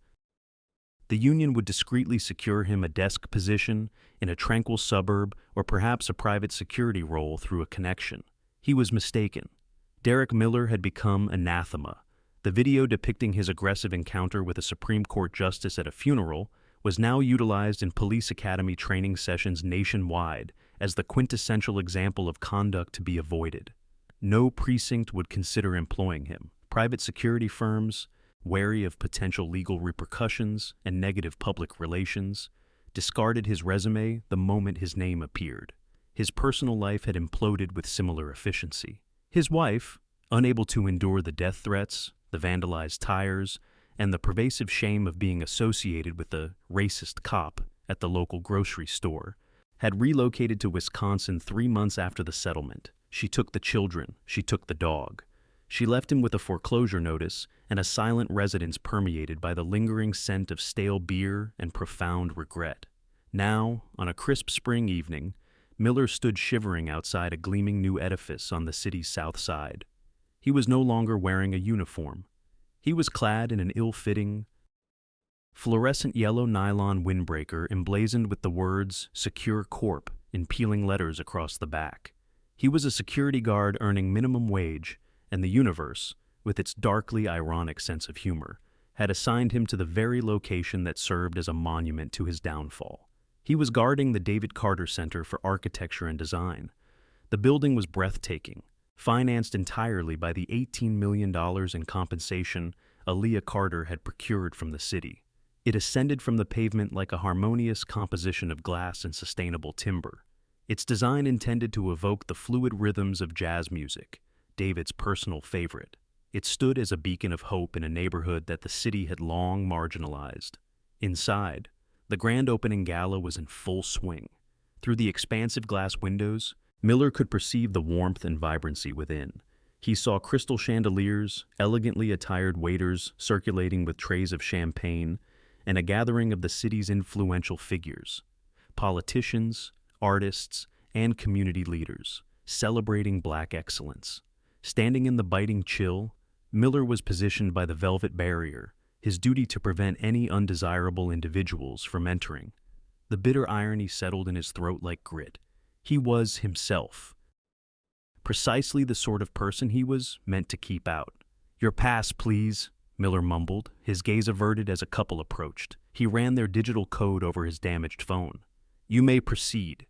the union would discreetly secure him a desk position in a tranquil suburb or perhaps a private security role through a connection. He was mistaken. Derek Miller had become anathema. The video depicting his aggressive encounter with a Supreme Court justice at a funeral was now utilized in police academy training sessions nationwide as the quintessential example of conduct to be avoided. No precinct would consider employing him. Private security firms, wary of potential legal repercussions and negative public relations, discarded his resume the moment his name appeared. His personal life had imploded with similar efficiency. His wife, unable to endure the death threats, the vandalized tires, and the pervasive shame of being associated with the racist cop at the local grocery store, had relocated to Wisconsin 3 months after the settlement. She took the children, she took the dog. She left him with a foreclosure notice and a silent residence permeated by the lingering scent of stale beer and profound regret. Now, on a crisp spring evening, Miller stood shivering outside a gleaming new edifice on the city's south side. He was no longer wearing a uniform. He was clad in an ill-fitting, fluorescent yellow nylon windbreaker emblazoned with the words "Secure Corp" in peeling letters across the back. He was a security guard earning minimum wage, and the universe, with its darkly ironic sense of humor, had assigned him to the very location that served as a monument to his downfall. He was guarding the David Carter Center for Architecture and Design. The building was breathtaking, financed entirely by the $18 million in compensation Aaliyah Carter had procured from the city. It ascended from the pavement like a harmonious composition of glass and sustainable timber. Its design intended to evoke the fluid rhythms of jazz music, David's personal favorite. It stood as a beacon of hope in a neighborhood that the city had long marginalized. Inside, the grand opening gala was in full swing. Through the expansive glass windows, Miller could perceive the warmth and vibrancy within. He saw crystal chandeliers, elegantly attired waiters circulating with trays of champagne, and a gathering of the city's influential figures, politicians, artists, and community leaders, celebrating Black excellence. Standing in the biting chill, Miller was positioned by the velvet barrier, his duty to prevent any undesirable individuals from entering. The bitter irony settled in his throat like grit. He was himself. Precisely the sort of person he was meant to keep out. "Your pass, please," Miller mumbled, his gaze averted as a couple approached. He ran their digital code over his damaged phone. "You may proceed."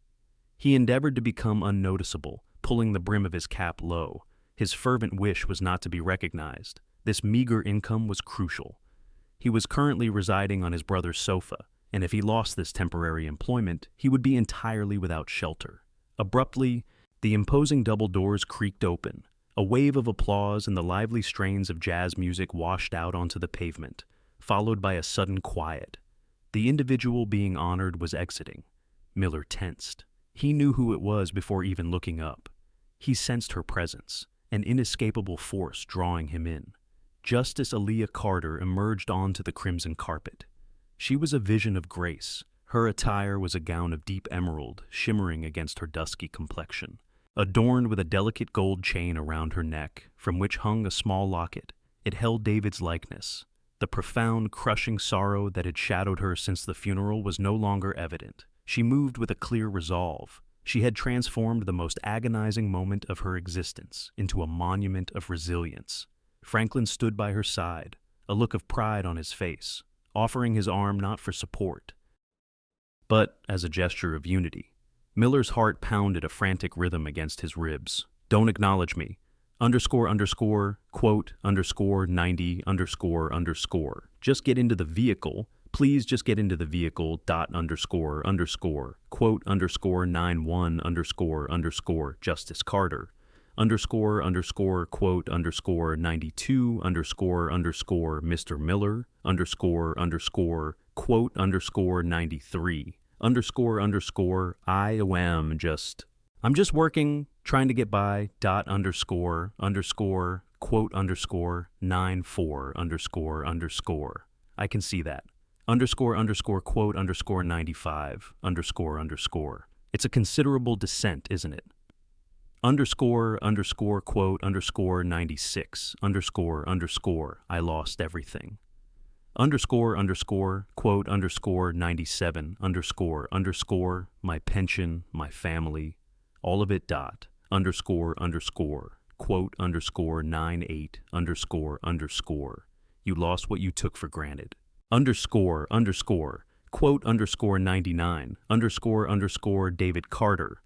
He endeavored to become unnoticeable, pulling the brim of his cap low. His fervent wish was not to be recognized. This meager income was crucial. He was currently residing on his brother's sofa, and if he lost this temporary employment, he would be entirely without shelter. Abruptly, the imposing double doors creaked open. A wave of applause and the lively strains of jazz music washed out onto the pavement, followed by a sudden quiet. The individual being honored was exiting. Miller tensed. He knew who it was before even looking up. He sensed her presence, an inescapable force drawing him in. Justice Aaliyah Carter emerged onto the crimson carpet. She was a vision of grace. Her attire was a gown of deep emerald, shimmering against her dusky complexion, adorned with a delicate gold chain around her neck, from which hung a small locket. It held David's likeness. The profound, crushing sorrow that had shadowed her since the funeral was no longer evident. She moved with a clear resolve. She had transformed the most agonizing moment of her existence into a monument of resilience. Franklin stood by her side, a look of pride on his face, offering his arm not for support, but as a gesture of unity. Miller's heart pounded a frantic rhythm against his ribs. "Don't acknowledge me. Quote, 90, Just get into the vehicle. Please just get into the vehicle, quote, 91, Justice Carter, quote, 92, Mr. Miller, quote, 93, I'm just working, trying to get by, quote, 94, I can see that. __quote_ 95 ___. It's a considerable descent, isn't it? __quote_ 96 ___. I lost everything. __quote_ 97 ___. My pension, my family, all of it dot __quote_ 98 ___. You lost what you took for granted. Quote _99 David Carter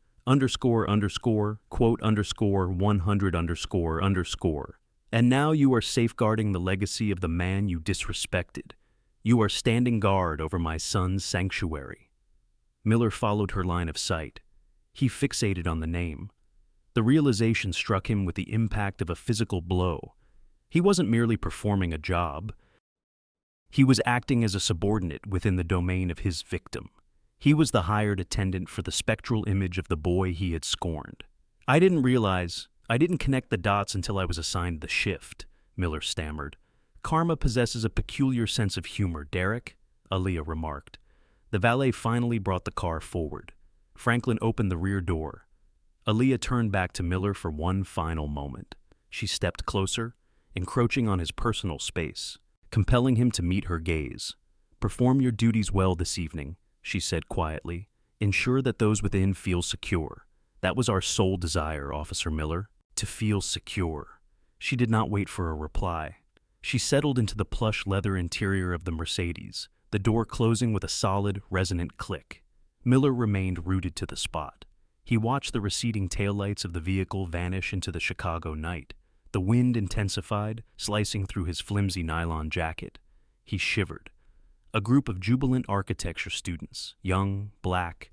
quote 100 ___. And now you are safeguarding the legacy of the man you disrespected. You are standing guard over my son's sanctuary. Miller followed her line of sight. He fixated on the name. The realization struck him with the impact of a physical blow. He wasn't merely performing a job. He was acting as a subordinate within the domain of his victim. He was the hired attendant for the spectral image of the boy he had scorned. I didn't connect the dots until I was assigned the shift, Miller stammered. Karma possesses a peculiar sense of humor, Derek, Aaliyah remarked. The valet finally brought the car forward. Franklin opened the rear door. Aaliyah turned back to Miller for one final moment. She stepped closer, encroaching on his personal space, compelling him to meet her gaze. Perform your duties well this evening, she said quietly. Ensure that those within feel secure. That was our sole desire, Officer Miller, to feel secure. She did not wait for a reply. She settled into the plush leather interior of the Mercedes, the door closing with a solid, resonant click. Miller remained rooted to the spot. He watched the receding taillights of the vehicle vanish into the Chicago night. The wind intensified, slicing through his flimsy nylon jacket. He shivered. A group of jubilant architecture students, young, black,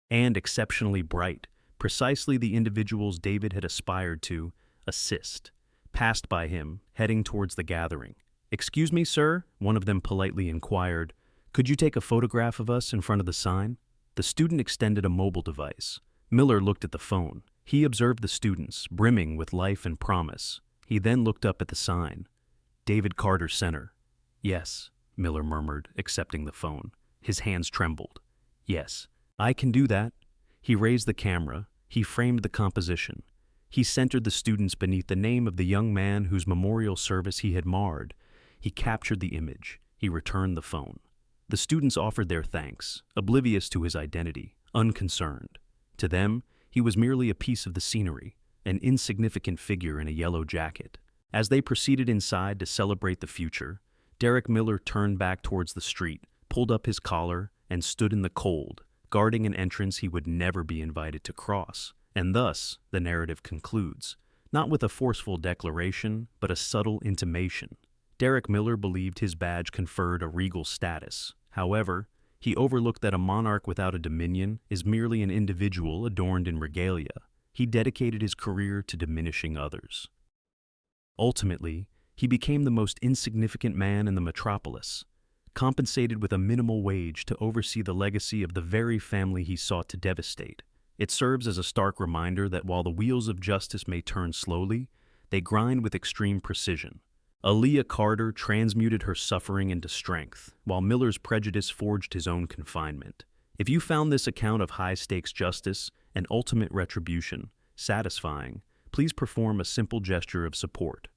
and exceptionally bright, precisely the individuals David had aspired to assist, passed by him, heading towards the gathering. "Excuse me, sir," one of them politely inquired. "Could you take a photograph of us in front of the sign?" The student extended a mobile device. Miller looked at the phone. He observed the students, brimming with life and promise. He then looked up at the sign. David Carter Center. "Yes," Miller murmured, accepting the phone. His hands trembled. "Yes, I can do that." He raised the camera. He framed the composition. He centered the students beneath the name of the young man whose memorial service he had marred. He captured the image. He returned the phone. The students offered their thanks, oblivious to his identity, unconcerned. To them, he was merely a piece of the scenery, an insignificant figure in a yellow jacket. As they proceeded inside to celebrate the future, Derek Miller turned back towards the street, pulled up his collar, and stood in the cold, guarding an entrance he would never be invited to cross. And thus, the narrative concludes, not with a forceful declaration, but a subtle intimation. Derek Miller believed his badge conferred a regal status. However, he overlooked that a monarch without a dominion is merely an individual adorned in regalia. He dedicated his career to diminishing others. Ultimately, he became the most insignificant man in the metropolis, compensated with a minimal wage to oversee the legacy of the very family he sought to devastate. It serves as a stark reminder that while the wheels of justice may turn slowly, they grind with extreme precision. Aaliyah Carter transmuted her suffering into strength, while Miller's prejudice forged his own confinement. If you found this account of high-stakes justice and ultimate retribution satisfying, please perform a simple gesture of support.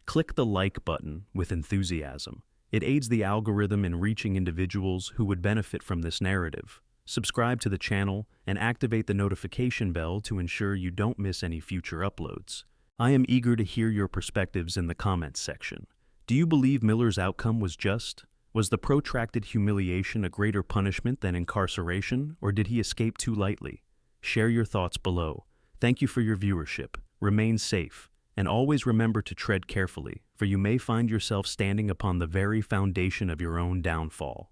Click the like button with enthusiasm. It aids the algorithm in reaching individuals who would benefit from this narrative. Subscribe to the channel and activate the notification bell to ensure you don't miss any future uploads. I am eager to hear your perspectives in the comments section. Do you believe Miller's outcome was just? Was the protracted humiliation a greater punishment than incarceration, or did he escape too lightly? Share your thoughts below. Thank you for your viewership. Remain safe, and always remember to tread carefully, for you may find yourself standing upon the very foundation of your own downfall.